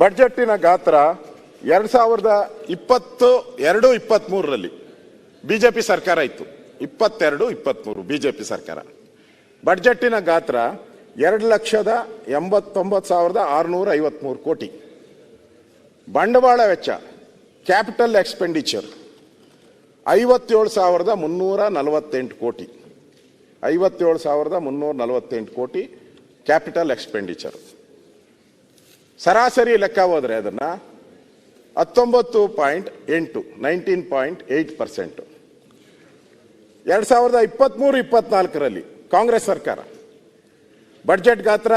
ಬಡ್ಜೆಟ್ಟಿನ ಗಾತ್ರ 2022-23ರಲ್ಲಿ ಬಿಜೆಪಿ ಸರ್ಕಾರ ಇತ್ತು. 22-23 ಬಿಜೆಪಿ ಸರ್ಕಾರ. ಬಡ್ಜೆಟ್ಟಿನ ಗಾತ್ರ 2,89,653 ಕೋಟಿ. ಬಂಡವಾಳ ವೆಚ್ಚ ಕ್ಯಾಪಿಟಲ್ ಎಕ್ಸ್ಪೆಂಡಿಚರ್ 57,348 ಕೋಟಿ. 57,348 ಕೋಟಿ ಕ್ಯಾಪಿಟಲ್ ಎಕ್ಸ್ಪೆಂಡಿಚರ್. ಸರಾಸರಿ ಲೆಕ್ಕ ಹೋದ್ರೆ ಅದನ್ನ 19.8 19.8%. 2023-24ರಲ್ಲಿ ಕಾಂಗ್ರೆಸ್ ಸರ್ಕಾರ ಬಡ್ಜೆಟ್ ಗಾತ್ರ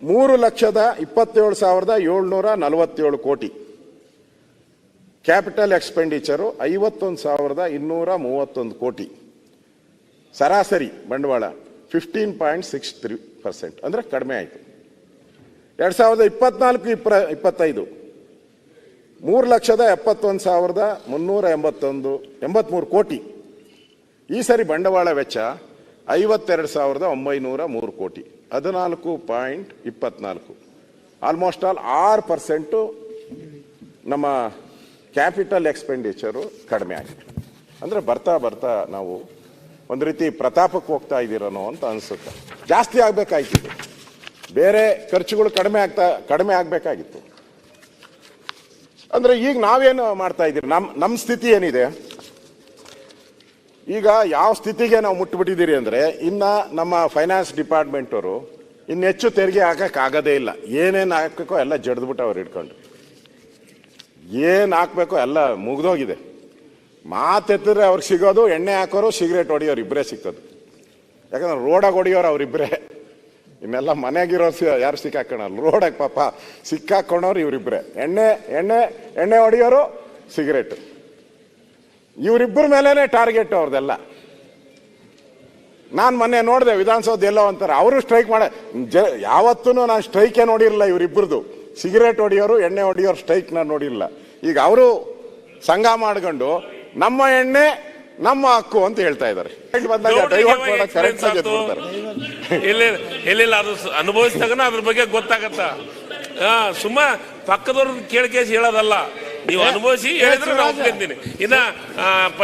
3,27,747 ಕೋಟಿ. ಕ್ಯಾಪಿಟಲ್ ಎಕ್ಸ್ಪೆಂಡಿಚರು 51,231 ಕೋಟಿ. ಸರಾಸರಿ ಬಂಡವಾಳ 15.63%, ಅಂದ್ರೆ ಕಡಿಮೆ ಆಯಿತು. 2024-25 3,71,383 ಕೋಟಿ. ಈ ಸರಿ ಬಂಡವಾಳ ವೆಚ್ಚ 52,903 ಕೋಟಿ, 14.24. ಆಲ್ಮೋಸ್ಟ್ ಆಲ್ 6% ನಮ್ಮ ಕ್ಯಾಪಿಟಲ್ ಎಕ್ಸ್ಪೆಂಡಿಚರು ಕಡಿಮೆ ಆಗಿದೆ. ಅಂದರೆ ಬರ್ತಾ ಬರ್ತಾ ನಾವು ಒಂದು ರೀತಿ ಪ್ರತಾಪಕ್ಕೆ ಹೋಗ್ತಾ ಇದ್ದೀರನೋ ಅಂತ ಅನಿಸುತ್ತೆ. ಜಾಸ್ತಿ ಆಗಬೇಕಾಯ್ತು, ಬೇರೆ ಖರ್ಚುಗಳು ಕಡಿಮೆ ಆಗಬೇಕಾಗಿತ್ತು. ಅಂದರೆ ಈಗ ನಾವೇನು ಮಾಡ್ತಾ ಇದ್ದೀರಿ, ನಮ್ಮ ಸ್ಥಿತಿ ಏನಿದೆ ಈಗ, ಯಾವ ಸ್ಥಿತಿಗೆ ನಾವು ಮುಟ್ಟಿಬಿಟ್ಟಿದ್ದೀರಿ ಅಂದರೆ, ಇನ್ನು ನಮ್ಮ ಫೈನಾನ್ಸ್ ಡಿಪಾರ್ಟ್ಮೆಂಟ್ ಅವರು ಇನ್ನು ಹೆಚ್ಚು ತೆರಿಗೆ ಹಾಕೋಕ್ಕಾಗೋದೇ ಇಲ್ಲ. ಏನೇನು ಹಾಕಬೇಕೋ ಎಲ್ಲ ಜಡ್ದ್ಬಿಟ್ಟು ಅವ್ರು ಇಟ್ಕೊಂಡು, ಏನು ಹಾಕಬೇಕೋ ಎಲ್ಲ ಮುಗ್ದೋಗಿದೆ. ಮಾತೆತ್ತಿದ್ರೆ ಅವ್ರಿಗೆ ಸಿಗೋದು ಎಣ್ಣೆ ಹಾಕೋರು, ಸಿಗರೇಟ್ ಹೊಡಿಯೋರು ಇಬ್ಬರೇ ಸಿಗ್ತದೆ. ಯಾಕಂದ್ರೆ ರೋಡಾಗ ಹೊಡಿಯೋರು ಅವರಿಬ್ಬರೇ, ಇನ್ನೆಲ್ಲ ಮನೆಗಿರೋರು ಯಾರು ಸಿಕ್ಕಾಕೋಣಲ್ಲ. ರೋಡಾಗ ಪಾಪ ಸಿಕ್ಕಾಕೊಂಡವ್ರು ಇವರಿಬ್ಬರೇ, ಎಣ್ಣೆ ಹೊಡಿಯೋರು, ಸಿಗರೇಟ್, ಇವರಿಬ್ಬರ ಮೇಲೇನೆ ಟಾರ್ಗೆಟ್ ಅವ್ರದೆಲ್ಲ. ನಾನು ಮೊನ್ನೆ ನೋಡಿದೆ ವಿಧಾನಸೌಧ ಎಲ್ಲೋ ಅಂತಾರೆ, ಅವರು ಸ್ಟ್ರೈಕ್ ಯಾವತ್ತೂ ನಾನು ಸ್ಟ್ರೈಕೇ ನೋಡಿರಲಿಲ್ಲ ಇವರಿಬ್ಬರದು. ಸಿಗರೇಟ್ ಹೊಡಿಯೋರು, ಎಣ್ಣೆ ಹೊಡಿಯೋರು ಸ್ಟ್ರೈಕ್ ನಾನು ನೋಡಿರಲಿಲ್ಲ. ಈಗ ಅವರು ಸಂಘ ಮಾಡ್ಕೊಂಡು ನಮ್ಮ ಎಣ್ಣೆ ನಮ್ಮ ಹಕ್ಕು ಅಂತ ಹೇಳ್ತಾ ಇದ್ದಾರೆ. ಎಲ್ಲಿಲ್ಲ ಅದು ಅನುಭವಿಸಿದಾಗ ಅದ್ರ ಬಗ್ಗೆ ಗೊತ್ತಾಗತ್ತ. ಸುಮ್ಮ ಪಕ್ಕದವ್ರ ಕೇಳಿಕೇಸಿ ಹೇಳೋದಲ್ಲ, ನೀವು ಅನುಭವಿಸಿ ಹೇಳಿದ್ರೆ ನಾನು ಒಪ್ಕೊಂತೀನಿ. ಇನ್ನ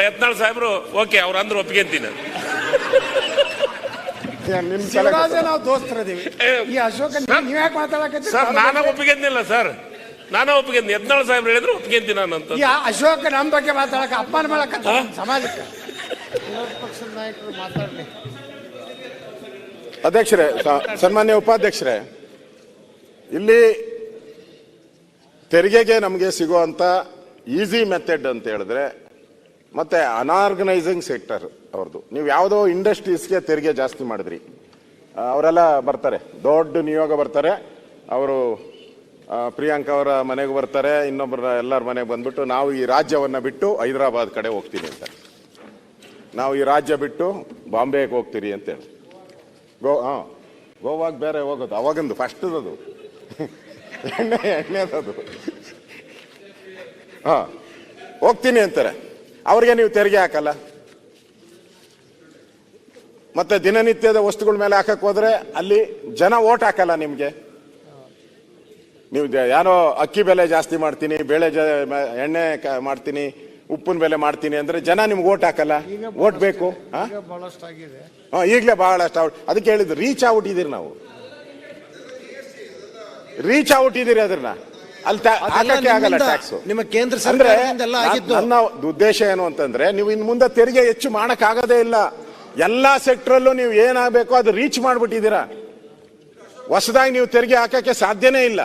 ಯತ್ನಾಳ್ ಸಾಹೇಬ್ರು ಓಕೆ ಅವ್ರು ಅಂದ್ರೆ ಒಪ್ಕೊಂತೀನಿ. ಸರ್ ನಾನೇ ಒಪ್ಕೊಂತಿಲ್ಲ ಸರ್, ನಾನೇ ಒಪ್ಕೊಂತೀನಿ. ಯತ್ನಾಳ್ ಸಾಹೇಬ್ರು ಹೇಳಿದ್ರು ಒಪ್ಕೊಂತೀನಿ ನಾನು ಅಂತ. ಅಶೋಕ್ ನಮ್ಮ ಬಗ್ಗೆ ಮಾತಾಡಕ ಅಪಮಾನ ಮಾಡಕ ಸಮಾಜಕ್ಕೆ. ಅಧ್ಯಕ್ಷರೇ, ಸನ್ಮಾನ್ಯ ಉಪಾಧ್ಯಕ್ಷರೇ, ಇಲ್ಲಿ ತೆರಿಗೆಗೆ ನಮಗೆ ಸಿಗುವಂತ ಈಸಿ ಮೆಥಡ್ ಅಂತ ಹೇಳಿದ್ರೆ, ಮತ್ತೆ ಅನಾರ್ಗನೈಸಿಂಗ್ ಸೆಕ್ಟರ್ ಅವ್ರದ್ದು. ನೀವು ಯಾವುದೋ ಇಂಡಸ್ಟ್ರೀಸ್ಗೆ ತೆರಿಗೆ ಜಾಸ್ತಿ ಮಾಡಿದ್ರಿ, ಅವರೆಲ್ಲ ಬರ್ತಾರೆ, ದೊಡ್ಡ ನಿಯೋಗ ಬರ್ತಾರೆ, ಅವರು ಪ್ರಿಯಾಂಕಾ ಅವರ ಮನೆಗೆ ಬರ್ತಾರೆ, ಇನ್ನೊಬ್ಬರ ಎಲ್ಲರ ಮನೆಗೆ ಬಂದ್ಬಿಟ್ಟು ನಾವು ಈ ರಾಜ್ಯವನ್ನ ಬಿಟ್ಟು ಹೈದರಾಬಾದ್ ಕಡೆ ಹೋಗ್ತೀವಿ ಅಂತ, ನಾವು ಈ ರಾಜ್ಯ ಬಿಟ್ಟು ಬಾಂಬೆಗೆ ಹೋಗ್ತೀರಿ ಅಂತ ಹೇಳಿ ಗೋವಾಗ ಬೇರೆ ಹೋಗೋದು, ಅವಾಗಂದು ಫಸ್ಟದು ಎಣ್ಣೆದದು ಹೋಗ್ತೀನಿ ಅಂತಾರೆ. ಅವ್ರಿಗೆ ನೀವು ತೆರಿಗೆ ಹಾಕಲ್ಲ. ಮತ್ತೆ ದಿನನಿತ್ಯದ ವಸ್ತುಗಳ ಮೇಲೆ ಹಾಕಕ್ ಹೋದ್ರೆ ಅಲ್ಲಿ ಜನ ಓಟ್ ಹಾಕಲ್ಲ ನಿಮ್ಗೆ. ನೀವು ಯಾರೋ ಅಕ್ಕಿ ಬೆಲೆ ಜಾಸ್ತಿ ಮಾಡ್ತೀನಿ, ಬೇಳೆ ಎಣ್ಣೆ ಮಾಡ್ತೀನಿ, ಉಪ್ಪಿನ ಬೆಲೆ ಮಾಡ್ತೀನಿ ಅಂದ್ರೆ ಜನ ನಿಮ್ಗೆ ಓಟ್ ಹಾಕಲ್ಲ. ಓಟ್ ಬೇಕು. ಈಗಲೇ ಬಹಳಷ್ಟು ಅದಕ್ಕೆ ಹೇಳಿದ್ರು ರೀಚ್ ಆಗ್ಬಿಟ್ಟಿದ್ದೀರಿ, ನಾವು ರೀಚ್ ಆಗ್ಬಿಟ್ಟಿದ್ದೀರಿ. ಅದನ್ನ ಅಲ್ಲಿ ಹಾಕಕ್ಕೆ ಆಗಲ್ಲ ಟ್ಯಾಕ್ಸ್. ನಿಮ್ಮ ಕೇಂದ್ರ ಅಂದ್ರೆ ನನ್ನ ಉದ್ದೇಶ ಏನು ಅಂತಂದ್ರೆ, ನೀವು ಇನ್ ಮುಂದೆ ತೆರಿಗೆ ಹೆಚ್ಚು ಮಾಡಕ್ ಆಗದೇ ಇಲ್ಲ. ಎಲ್ಲಾ ಸೆಕ್ಟರಲ್ಲೂ ನೀವು ಏನಾಗಬೇಕು ಅದು ರೀಚ್ ಮಾಡ್ಬಿಟ್ಟಿದ್ದೀರಾ. ಹೊಸದಾಗಿ ನೀವು ತೆರಿಗೆ ಹಾಕಕ್ಕೆ ಸಾಧ್ಯನೇ ಇಲ್ಲ.